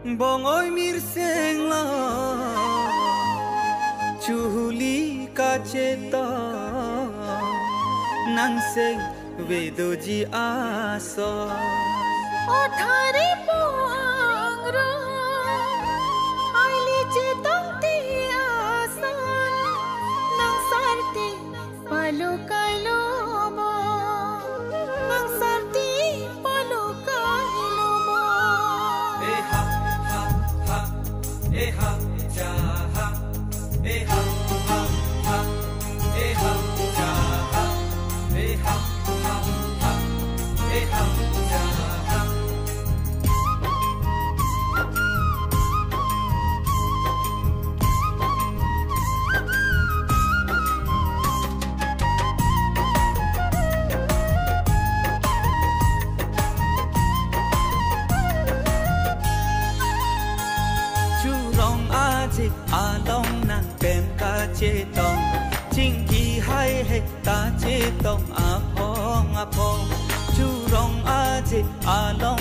bongoi mirseng la chuhuli kaceta nangseng vedoji aso othari poangra aili chetang ti asa nang sarti palo kailo mo nang sarti palo kailo mo ha ha ha ha ja ha ha ha ha ha ja ha ha ha ha ha ja ha along nang tem ka che tong ching ki hai he ta che tong a phong chu rong a che along